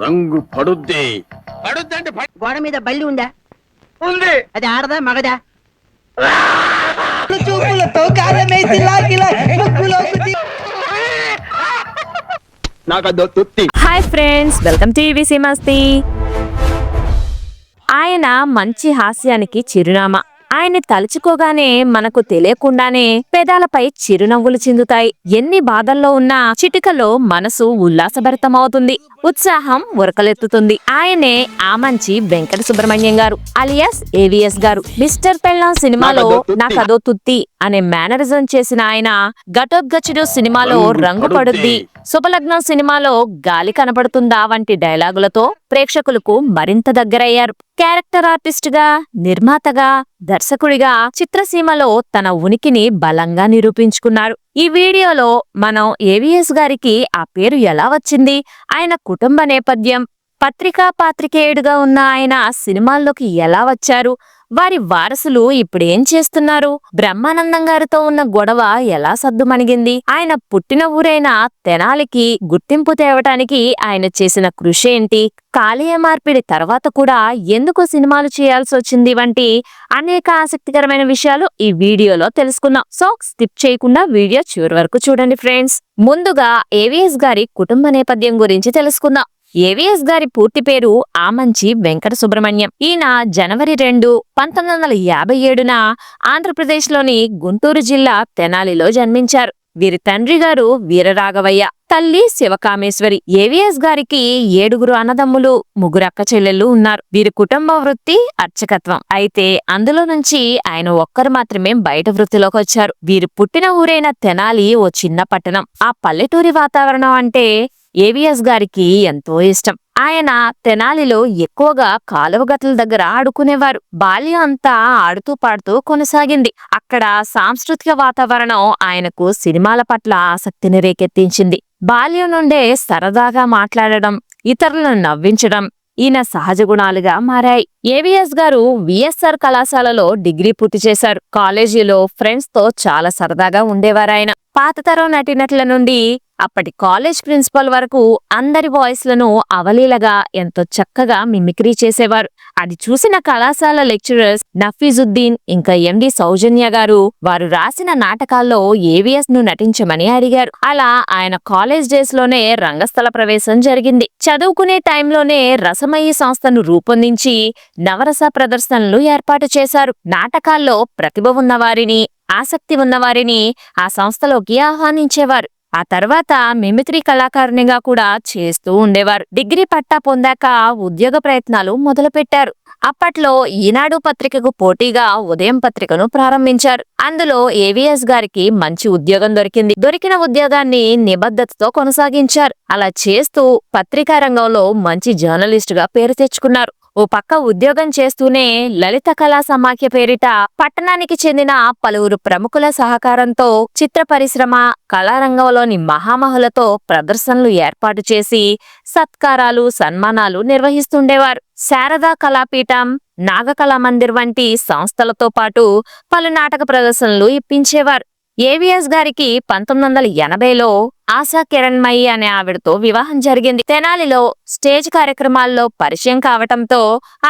రంగు పడుద్ది. పడుద్దంటే గోడ మీద బల్లి ఉందా? ఉంది. అది ఆడదా మగదా? చూపులతో కాలమేసి లాగిలా hi friends, welcome to EVC Masti. ఆయన మంచి హాస్యానికి చిరునామా. ఆయన్ని తలుచుకోగానే మనకు తెలియకుండానే పెదాలపై చిరునవ్వులు చిందుతాయి. ఎన్ని బాధల్లో ఉన్నా చిటికలో మనసు ఉల్లాసభరితమవుతుంది, ఉత్సాహం ఉరకలెత్తుతుంది. ఆయనే ఆమంచి వెంకట సుబ్రహ్మణ్యం గారు అలియాస్ ఏవిఎస్ గారు. మిస్టర్ పెళ్ళాం సినిమాలో నాకదో తుత్తి అనే మేనరిజం చేసిన ఆయన ఘటోద్గచుడు సినిమాలో రంగు పడుద్ది, శుభలగ్నం సినిమాలో గాలి కనబడుతుందా వంటి డైలాగులతో ప్రేక్షకులకు మరింత దగ్గరయ్యారు. క్యారెక్టర్ ఆర్టిస్ట్ గా, నిర్మాతగా, దర్శకుడిగా చిత్రసీమలో తన ఉనికిని బలంగా నిరూపించుకున్నారు. ఈ వీడియోలో మనం ఏవిఎస్ గారికి ఆ పేరు ఎలా వచ్చింది, ఆయన కుటుంబ నేపథ్యం, పత్రికా పాత్రికేయుడుగా ఉన్న ఆయన సినిమాల్లోకి ఎలా వచ్చారు, వారి వారసులు ఇప్పుడేం చేస్తున్నారు, బ్రహ్మానందం గారితో ఉన్న గొడవ ఎలా సద్దుమణిగింది, ఆయన పుట్టిన ఊరైన తెనాలికి గుర్తింపు తేవటానికి ఆయన చేసిన కృషి ఏంటి, కాళీయ మార్పిడి తర్వాత కూడా ఎందుకు సినిమాలు చేయాల్సి వచ్చింది వంటి అనేక ఆసక్తికరమైన విషయాలు ఈ వీడియోలో తెలుసుకుందాం. సో స్కిప్ చేయకుండా వీడియో చివరి వరకు చూడండి ఫ్రెండ్స్. ముందుగా ఏవిఎస్ గారి కుటుంబ నేపథ్యం గురించి తెలుసుకుందాం. ఏవిఎస్ గారి పూర్తి పేరు ఆమంచి వెంకట సుబ్రహ్మణ్యం. ఈయన జనవరి 2, 1957న ఆంధ్రప్రదేశ్లోని గుంటూరు జిల్లా తెనాలిలో జన్మించారు. వీరి తండ్రి గారు వీరరాఘవయ్య, తల్లి శివకామేశ్వరి. ఏవిఎస్ గారికి 7 అన్నదమ్ములు, 3 అక్క చెల్లెళ్ళు ఉన్నారు. వీరి కుటుంబ వృత్తి అర్చకత్వం. అయితే అందులో నుంచి ఆయన ఒక్కరు మాత్రమే బయట వృత్తిలోకి వచ్చారు. వీరు పుట్టిన ఊరైన తెనాలి ఓ చిన్న పట్టణం. ఆ పల్లెటూరి వాతావరణం అంటే ఏవిఎస్ గారికి ఎంతో ఇష్టం. ఆయన తెనాలిలో ఎక్కువగా కాలువగట్ల దగ్గర ఆడుకునేవారు. బాల్యం అంతా ఆడుతూ పాడుతూ కొనసాగింది. అక్కడ సాంస్కృతిక వాతావరణం ఆయనకు సినిమాల పట్ల ఆసక్తిని రేకెత్తించింది. బాల్యం నుండే సరదాగా మాట్లాడడం, ఇతరులను నవ్వించడం ఈయన సహజ గుణాలుగా మారాయి. ఏవిఎస్ గారు విఎస్ఆర్ కళాశాలలో డిగ్రీ పూర్తి చేశారు. కాలేజీలో ఫ్రెండ్స్ తో చాలా సరదాగా ఉండేవారాయన. పాతతరం నటినట్ల నుండి అప్పటి కాలేజ్ ప్రిన్సిపల్ వరకు అందరి వాయిస్లను అవలీలగా ఎంతో చక్కగా మిమిక్రీ చేసేవారు. అది చూసిన కళాశాల లెక్చరర్స్ నఫీజుద్దీన్ ఇంకా ఎండి సౌజన్య గారు వారు రాసిన నాటకాల్లో ఏవిఎస్ ను నటించమని అడిగారు. అలా ఆయన కాలేజ్ డేస్ లోనే రంగస్థల ప్రవేశం జరిగింది. చదువుకునే టైంలోనే రసమయి సంస్థను రూపొందించి నవరస ప్రదర్శనలు ఏర్పాటు చేశారు. నాటకాల్లో ప్రతిభ ఉన్నవారిని, ఆసక్తి ఉన్నవారిని ఆ సంస్థలోకి ఆహ్వానించేవారు. ఆ తర్వాత మిమిక్రీ కళాకారునిగా కూడా చేస్తూ ఉండేవారు. డిగ్రీ పట్టా పొందాక ఉద్యోగ ప్రయత్నాలు మొదలుపెట్టారు. అప్పట్లో ఈనాడు పత్రికకు పోటీగా ఉదయం పత్రికను ప్రారంభించారు. అందులో ఏవిఎస్ గారికి మంచి ఉద్యోగం దొరికింది. దొరికిన ఉద్యోగాన్ని నిబద్ధతతో కొనసాగించారు. అలా చేస్తూ పత్రికా రంగంలో మంచి జర్నలిస్ట్ గా పేరు తెచ్చుకున్నారు. ఓ పక్క ఉద్యోగం చేస్తూనే లలిత కళా సమాఖ్య పేరిట పట్టణానికి చెందిన పలువురు ప్రముఖుల సహకారంతో చిత్ర పరిశ్రమ, కళారంగంలోని మహామహులతో ప్రదర్శనలు ఏర్పాటు చేసి సత్కారాలు, సన్మానాలు నిర్వహిస్తుండేవారు. శారదా కళాపీఠం, నాగకళామందిర్ వంటి సంస్థలతో పాటు పలు నాటక ప్రదర్శనలు ఇప్పించేవారు. ఏవిఎస్ గారికి 1980లో ఆశా కిరణ్మయి అనే ఆవిడతో వివాహం జరిగింది. తెనాలిలో స్టేజ్ కార్యక్రమాల్లో పరిచయం కావటంతో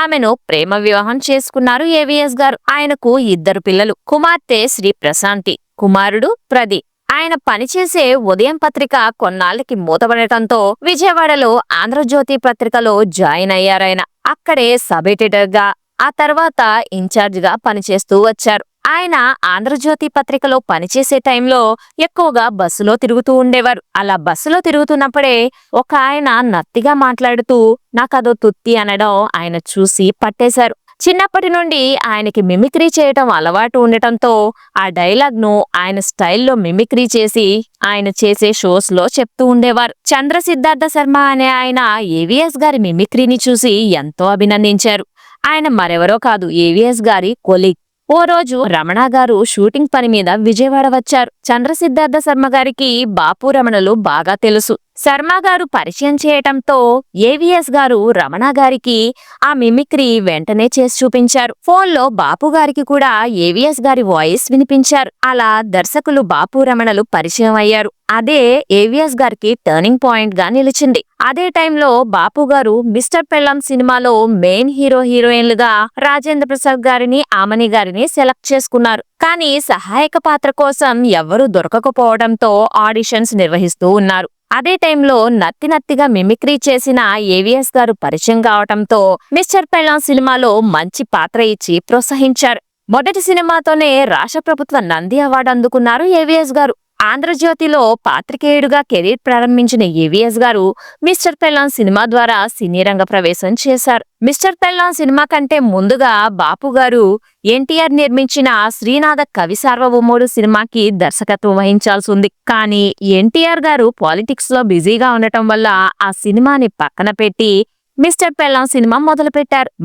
ఆమెను ప్రేమ వివాహం చేసుకున్నారు ఏవిఎస్ గారు. ఆయనకు 2 పిల్లలు, కుమార్తె శ్రీ ప్రశాంతి, కుమారుడు ప్రదీప్. ఆయన పనిచేసే ఉదయం పత్రిక కొన్నాళ్లకి మూతపడటంతో విజయవాడలో ఆంధ్రజ్యోతి పత్రికలో జాయిన్ అయ్యారాయన. అక్కడే సబ్ ఎడిటర్ గా, ఆ తర్వాత ఇన్ఛార్జ్ గా పనిచేస్తూ వచ్చారు. ఆయన ఆంధ్రజ్యోతి పత్రికలో పనిచేసే టైంలో ఎక్కువగా బస్సులో తిరుగుతూ ఉండేవారు. అలా బస్సులో తిరుగుతున్నప్పుడే ఒక ఆయన నత్తిగా మాట్లాడుతూ నాకదో తుత్తి అనడం ఆయన చూసి పట్టేశారు. చిన్నప్పటి నుండి ఆయనకి మిమిక్రీ చేయటం అలవాటు ఉండటంతో ఆ డైలాగ్ ను ఆయన స్టైల్లో మిమిక్రీ చేసి ఆయన చేసే షోస్ లో చెప్తూ ఉండేవారు. చంద్ర సిద్ధార్థ శర్మ అనే ఆయన ఏవిఎస్ గారి మిమిక్రీని చూసి ఎంతో అభినందించారు. ఆయన మరెవరో కాదు, ఏవిఎస్ గారి కొలీగ్. ఓ రోజు రమణ గారు షూటింగ్ పని మీద విజయవాడ వచ్చారు. చంద్ర సిద్ధార్థ శర్మ గారికి బాపు రమణలు బాగా తెలుసు. శర్మ గారు పరిచయం చేయటంతో ఏవిఎస్ గారు రమణ గారికి ఆ మిమిక్రీ వెంటనే చేసి చూపించారు. ఫోన్లో బాపు గారికి కూడా ఏవిఎస్ గారి వాయిస్ వినిపించారు. అలా దర్శకులు బాపు రమణలు పరిచయం అయ్యారు. అదే ఏవిఎస్ గారికి టర్నింగ్ పాయింట్ గా నిలిచింది. అదే టైంలో బాపు గారు మిస్టర్ పెళ్ళాం సినిమాలో మెయిన్ హీరోయిన్లుగా రాజేంద్ర ప్రసాద్ గారిని, ఆమని గారిని సెలెక్ట్ చేసుకున్నారు. కానీ సహాయక పాత్ర కోసం ఎవ్వరూ దొరకకపోవడంతో ఆడిషన్స్ నిర్వహిస్తూ ఉన్నారు. అదే టైంలో నత్తిగా మిమిక్రీ చేసిన ఏవిఎస్ గారు పరిచయం కావటంతో మిస్టర్ పెళ్ళాం సినిమాలో మంచి పాత్ర ఇచ్చి ప్రోత్సహించారు. మొదటి సినిమాతోనే రాష్ట్ర ప్రభుత్వ నంది అవార్డు అందుకున్నారు ఏవిఎస్ గారు. ఆంధ్రజ్యోతిలో పాత్రికేయుడుగా కెరీర్ ప్రారంభించిన ఏవిఎస్ గారు మిస్టర్ పెళ్ళాం సినిమా ద్వారా సినీ రంగ ప్రవేశం చేశారు. మిస్టర్ పెళ్ళాం సినిమా కంటే ముందుగా బాపు గారు ఎన్టీఆర్ నిర్మించిన శ్రీనాథ కవి సార్వభౌముడు సినిమాకి దర్శకత్వం వహించాల్సి ఉంది. కానీ ఎన్టీఆర్ గారు పాలిటిక్స్ లో బిజీగా ఉండటం వల్ల ఆ సినిమాని పక్కన పెట్టి మిస్టర్ పెళ్ళాం సినిమా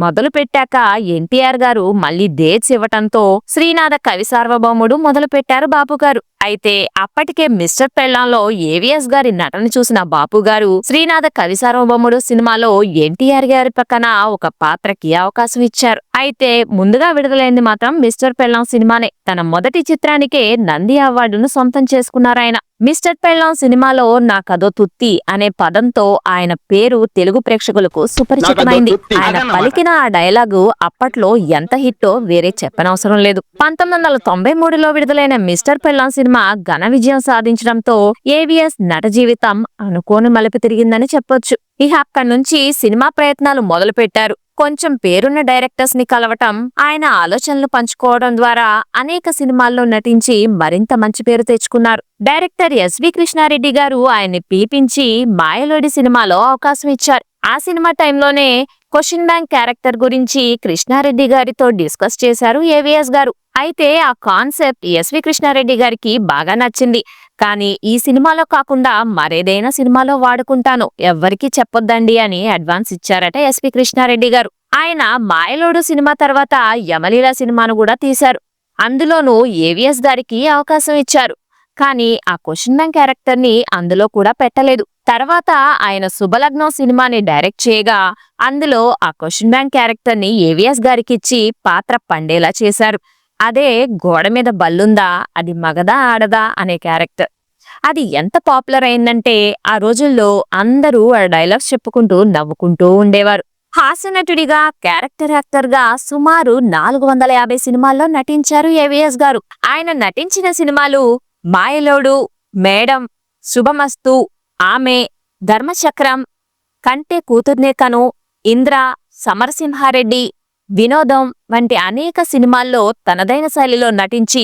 మొదలుపెట్టాక ఎన్టీఆర్ గారు మళ్లీ డేట్స్ ఇవ్వటంతో శ్రీనాథ కవి సార్వభౌముడు మొదలుపెట్టారు బాపు గారు. అయితే అప్పటికే మిస్టర్ పెళ్ళాంలో ఏవిఎస్ గారి నటన చూసిన బాపు గారు శ్రీనాథ కవి సార్వభౌముడు సినిమాలో ఎన్టీఆర్ గారి పక్కన ఒక పాత్రకి అవకాశం ఇచ్చారు. అయితే ముందుగా విడుదలైంది మాత్రం మిస్టర్ పెళ్ళాం సినిమానే. తన మొదటి చిత్రానికే నంది అవార్డును సొంతం చేసుకున్నారాయన. మిస్టర్ పెళ్ళాం సినిమాలో నాకదో తుత్తి అనే పదంతో ఆయన పేరు తెలుగు ప్రేక్షకులకు సుపరిచితమైంది. ఆయన పలికిన ఆ డైలాగు అప్పట్లో ఎంత హిట్టో వేరే చెప్పనవసరం లేదు. 1993లో విడుదలైన మిస్టర్ పెళ్ళాం సినిమా ఘన విజయం సాధించడంతో ఏవిఎస్ నట జీవితం అనుకోని మలుపు తిరిగిందని చెప్పొచ్చు. ఇక అక్కడి నుంచి సినిమా ప్రయత్నాలు మొదలు పెట్టారు. కొంచెం పేరున్న డైరెక్టర్స్ ని కలవటం, ఆయన ఆలోచనలు పంచుకోవడం ద్వారా అనేక సినిమాల్లో నటించి మరింత మంచి పేరు తెచ్చుకున్నారు. డైరెక్టర్ ఎస్వి కృష్ణారెడ్డి గారు ఆయన్ని పిలిపించి మాయలోడి సినిమాలో అవకాశం ఇచ్చారు. ఆ సినిమా టైంలోనే క్వశ్చన్ బ్యాంక్ క్యారెక్టర్ గురించి కృష్ణారెడ్డి గారితో డిస్కస్ చేశారు ఏవిఎస్ గారు. అయితే ఆ కాన్సెప్ట్ ఎస్వి కృష్ణారెడ్డి గారికి బాగా నచ్చింది. కానీ ఈ సినిమాలో కాకుండా మరేదైనా సినిమాలో వాడుకుంటాను, ఎవ్వరికీ చెప్పొద్దండి అని అడ్వాన్స్ ఇచ్చారట ఎస్వి కృష్ణారెడ్డి గారు. ఆయన మాయలోడు సినిమా తర్వాత యమలీల సినిమాను కూడా తీశారు. అందులోనూ ఏవిఎస్ గారికి అవకాశం ఇచ్చారు. కానీ ఆ క్వశ్చన్ బ్యాంక్ క్యారెక్టర్ ని అందులో కూడా పెట్టలేదు. తర్వాత ఆయన శుభలగ్నం సినిమాని డైరెక్ట్ చేయగా అందులో ఆ క్వశ్చన్ బ్యాంక్ క్యారెక్టర్ ని ఏవిఎస్ గారికిచ్చి పాత్ర పండేలా చేశారు. అదే గోడ మీద బల్లుందా, అది మగదా ఆడదా అనే క్యారెక్టర్. అది ఎంత పాపులర్ అయిందంటే ఆ రోజుల్లో అందరూ ఆ డైలాగ్స్ చెప్పుకుంటూ నవ్వుకుంటూ ఉండేవారు. హాస్యనటుడిగా, క్యారెక్టర్ యాక్టర్ గా సుమారు 450 సినిమాల్లో నటించారు ఏవిఎస్ గారు. ఆయన నటించిన సినిమాలు మాయలోడు, మేడం, శుభమస్తు, ఆమె, ధర్మచక్రం, కంటే కూతుర్నే కను, ఇంద్ర, సమరసింహారెడ్డి, వినోదం వంటి అనేక సినిమాల్లో తనదైన శైలిలో నటించి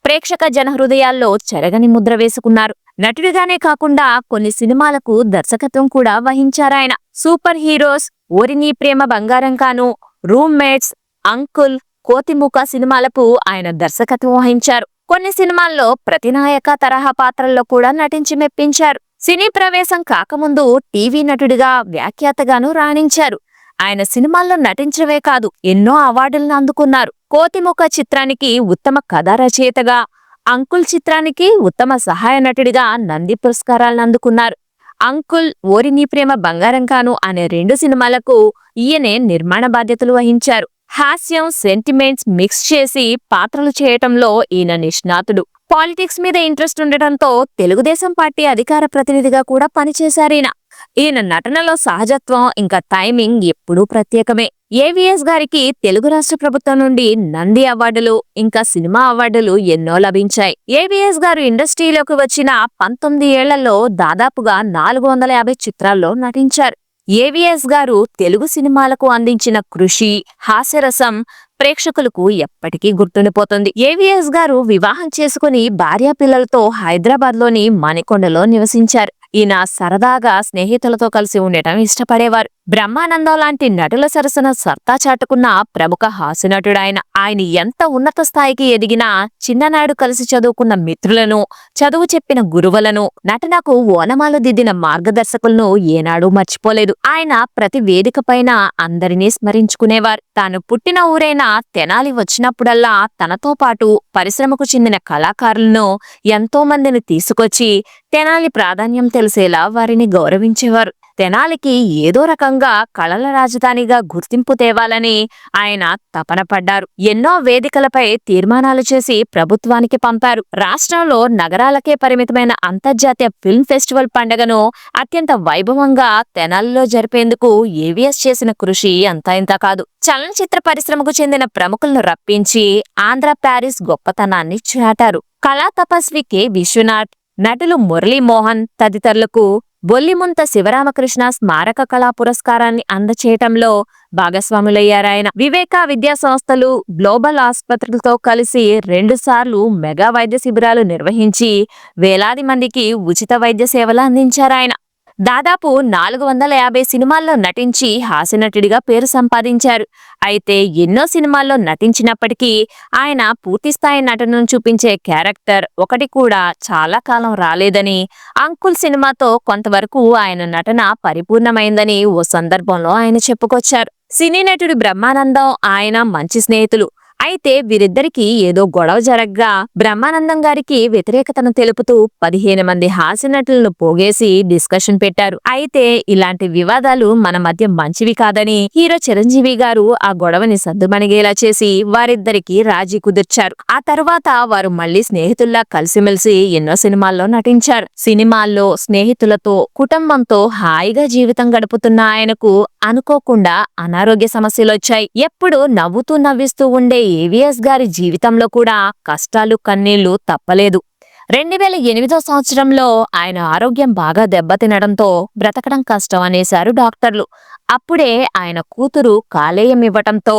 ప్రేక్షక జనహృదయాల్లో చెరగని ముద్ర వేసుకున్నారు. నటుడిగానే కాకుండా కొన్ని సినిమాలకు దర్శకత్వం కూడా వహించారాయన. సూపర్ హీరోస్, ఓరినీ ప్రేమ బంగారం కాను, రూమ్ మేట్స్, అంకుల్, కోతిముఖ సినిమాలకు ఆయన దర్శకత్వం వహించారు. కొన్ని సినిమాల్లో ప్రతినాయక తరహా పాత్రల్లో కూడా నటించి మెప్పించారు. సినీ ప్రవేశం కాకముందు టీవీ నటుడిగా, వ్యాఖ్యాతగాను రాణించారు. ఆయన సినిమాల్లో నటించడమే కాదు, ఎన్నో అవార్డులను అందుకున్నారు. కోతిముఖ చిత్రానికి ఉత్తమ కథా రచయితగా, అంకుల్ చిత్రానికి ఉత్తమ సహాయ నటుడిగా నంది పురస్కారాలను అందుకున్నారు. అంకుల్, ఓరినీ ప్రేమ బంగారం కాను అనే 2 సినిమాలకు ఈయనే నిర్మాణ బాధ్యతలు వహించారు. హాస్యం, సెంటిమెంట్స్ మిక్స్ చేసి పాత్రలు చేయటంలో ఈయన నిష్ణాతుడు. పాలిటిక్స్ మీద ఇంట్రెస్ట్ ఉండటంతో తెలుగుదేశం పార్టీ అధికార ప్రతినిధిగా కూడా పనిచేశారీయన. ఈయన నటనలో సహజత్వం ఇంకా టైమింగ్ ఎప్పుడూ ప్రత్యేకమే. ఏవిఎస్ గారికి తెలుగు రాష్ట్ర ప్రభుత్వం నుండి నంది అవార్డులు ఇంకా సినిమా అవార్డులు ఎన్నో లభించాయి. ఏవిఎస్ గారు ఇండస్ట్రీలోకి వచ్చిన 19 ఏళ్లలో దాదాపుగా 450 చిత్రాల్లో నటించారు. ఏవిఎస్ గారు తెలుగు సినిమాలకు అందించిన కృషి, హాస్యరసం ప్రేక్షకులకు ఎప్పటికీ గుర్తుండిపోతుంది. ఏవిఎస్ గారు వివాహం చేసుకుని భార్యా పిల్లలతో హైదరాబాద్లోని మణికొండలో నివసించారు. ఈయన సరదాగా స్నేహితులతో కలిసి ఉండటం ఇష్టపడేవారు. బ్రహ్మానందం లాంటి నటుల సరసన సత్తా చాటుకున్న ప్రముఖ హాస్యనటుడాయన. ఆయన ఎంత ఉన్నత స్థాయికి ఎదిగినా చిన్ననాడు కలిసి చదువుకున్న మిత్రులను, చదువు చెప్పిన గురువులను, నటనకు ఓనమాలు దిద్దిన మార్గదర్శకులను ఏనాడూ మర్చిపోలేదు. ఆయన ప్రతి వేదిక పైన అందరినీ స్మరించుకునేవారు. తాను పుట్టిన ఊరైన తెనాలి వచ్చినప్పుడల్లా తనతో పాటు పరిశ్రమకు చెందిన కళాకారులను ఎంతో మందిని తీసుకొచ్చి తెనాలి ప్రాధాన్యం తెలిసేలా వారిని గౌరవించేవారు. తెనాలికి ఏదో రకంగా కళల రాజధానిగా గుర్తింపు తేవాలని ఆయన తపన పడ్డారు. ఎన్నో వేదికలపై తీర్మానాలు చేసి ప్రభుత్వానికి పంపారు. రాష్ట్రంలో నగరాలకే పరిమితమైన అంతర్జాతీయ ఫిల్మ్ ఫెస్టివల్ పండుగను అత్యంత వైభవంగా తెనాలిలో జరిపేందుకు ఏవిఎస్ చేసిన కృషి అంతా ఇంత కాదు. చలనచిత్ర పరిశ్రమకు చెందిన ప్రముఖులను రప్పించి ఆంధ్ర ప్యారిస్ గొప్పతనాన్ని చాటారు. కళా తపస్వి కె విశ్వనాథ్, నటులు మురళీమోహన్ తదితరులకు బొల్లిముంత శివరామకృష్ణ స్మారక కళా పురస్కారాన్ని అందచేయటంలో భాగస్వాములయ్యారాయన. వివేక విద్యా సంస్థలు, గ్లోబల్ ఆసుపత్రులతో కలిసి 2 సార్లు మెగా వైద్య శిబిరాలు నిర్వహించి వేలాది మందికి ఉచిత వైద్య సేవలు అందించారాయన. దాదాపు 450 సినిమాల్లో నటించి హాస్యనటుడిగా పేరు సంపాదించారు. అయితే ఎన్నో సినిమాల్లో నటించినప్పటికీ ఆయన పూర్తిస్థాయి నటనను చూపించే క్యారెక్టర్ ఒకటి కూడా చాలా కాలం రాలేదని, అంకుల్ సినిమాతో కొంతవరకు ఆయన నటన పరిపూర్ణమైందని ఓ సందర్భంలో ఆయన చెప్పుకొచ్చారు. సినీ నటుడు బ్రహ్మానందం ఆయన మంచి స్నేహితులు. అయితే వీరిద్దరికీ ఏదో గొడవ జరగ్గా బ్రహ్మానందం గారికి వ్యతిరేకతను తెలుపుతూ 15 మంది హాస్యనటులను పోగేసి డిస్కషన్ పెట్టారు. అయితే ఇలాంటి వివాదాలు మన మధ్య మంచివి కాదని హీరో చిరంజీవి గారు ఆ గొడవని సద్దుమణిగేలా చేసి వారిద్దరికీ రాజీ కుదిర్చారు. ఆ తరువాత వారు మళ్లీ స్నేహితుల్లా కలిసిమెలిసి ఎన్నో సినిమాల్లో నటించారు. సినిమాల్లో స్నేహితులతో, కుటుంబంతో హాయిగా జీవితం గడుపుతున్న ఆయనకు అనుకోకుండా అనారోగ్య సమస్యలొచ్చాయి. ఎప్పుడు నవ్వుతూ నవ్విస్తూ ఉండే ఏవిఎస్ గారి జీవితంలో కూడా కష్టాలు, కన్నీళ్లు తప్పలేదు. 2008 సంవత్సరంలో ఆయన ఆరోగ్యం బాగా దెబ్బతినడంతో బ్రతకడం కష్టం అనేశారు డాక్టర్లు. అప్పుడే ఆయన కూతురు కాలేయం ఇవ్వటంతో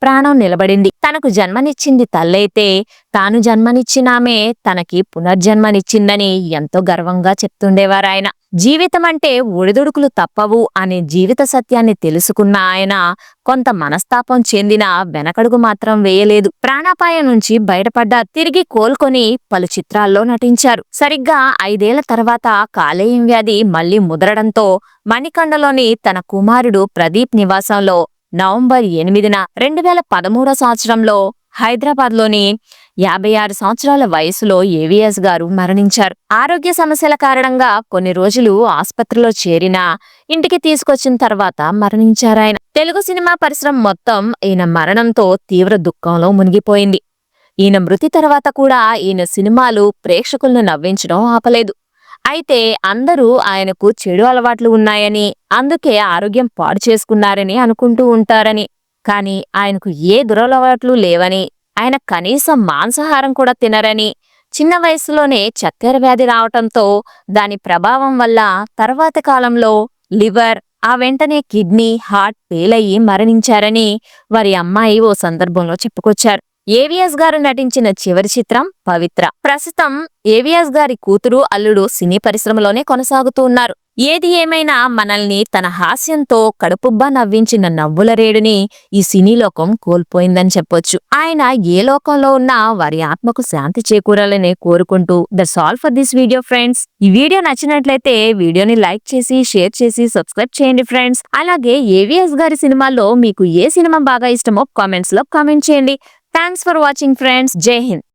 ప్రాణం నిలబడింది. తనకు జన్మనిచ్చింది తల్లైతే తాను జన్మనిచ్చినామే తనకి పునర్జన్మనిచ్చిందని ఎంతో గర్వంగా చెప్తుండేవారాయన. జీవితం అంటే ఒడిదుడుకులు తప్పవు అనే జీవిత సత్యాన్ని తెలుసుకున్న ఆయన కొంత మనస్తాపం చెందిన వెనకడుగు మాత్రం వేయలేదు. ప్రాణాపాయం నుంచి బయటపడ్డ తిరిగి కోలుకొని పలు చిత్రాల్లో నటించారు. సరిగ్గా 5 ఏళ్ల తర్వాత కాలేయం వ్యాధి మళ్లీ ముదరడంతో మణికండలోని తన కుమారుడు ప్రదీప్ నివాసంలో నవంబర్ 8న 2013 సంవత్సరంలో హైదరాబాద్లోని 56 సంవత్సరాల వయసులో ఏవిఎస్ గారు మరణించారు. ఆరోగ్య సమస్యల కారణంగా కొన్ని రోజులు ఆసుపత్రిలో చేరినా ఇంటికి తీసుకొచ్చిన తర్వాత మరణించారాయన. తెలుగు సినిమా పరిశ్రమ మొత్తం ఈయన మరణంతో తీవ్ర దుఃఖంలో మునిగిపోయింది. ఈయన మృతి తర్వాత కూడా ఈయన సినిమాలు ప్రేక్షకులను నవ్వించడం ఆపలేదు. అయితే అందరూ ఆయనకు చెడు అలవాట్లు ఉన్నాయని, అందుకే ఆరోగ్యం పాడు చేసుకున్నారని అనుకుంటూ ఉంటారని, కానీ ఆయనకు ఏ దురలవాట్లు లేవని, ఆయన కనీసం మాంసాహారం కూడా తినరని, చిన్న వయసులోనే చక్కెర వ్యాధి రావటంతో దాని ప్రభావం వల్ల తర్వాతి కాలంలో లివర్, ఆ వెంటనే కిడ్నీ, హార్ట్ ఫెయిల్ అయ్యి మరణించారని వారి అమ్మాయి ఓ సందర్భంలో చెప్పుకొచ్చారు. ఏవిఎస్ గారు నటించిన చివరి చిత్రం పవిత్ర. ప్రస్తుతం ఏవిఎస్ గారి కూతురు, అల్లుడు సినీ పరిశ్రమలోనే కొనసాగుతూ ఉన్నారు. ఏది ఏమైనా మనల్ని తన హాస్యంతో కడుపుబ్బా నవ్వించిన నవ్వుల రేడుని ఈ సినీ లోకం కోల్పోయిందని చెప్పొచ్చు. ఆయన ఏ లోకంలో ఉన్నా వారి ఆత్మకు శాంతి చేకూరాలని కోరుకుంటూ that's all for this video friends. ఈ వీడియో నచ్చినట్లయితే వీడియోని లైక్ చేసి, షేర్ చేసి, సబ్స్క్రైబ్ చేయండి ఫ్రెండ్స్. అలాగే ఏవిఎస్ గారి సినిమాల్లో మీకు ఏ సినిమా బాగా ఇష్టమో కామెంట్స్ లో కామెంట్ చేయండి. Thanks for watching friends. జై హింద్.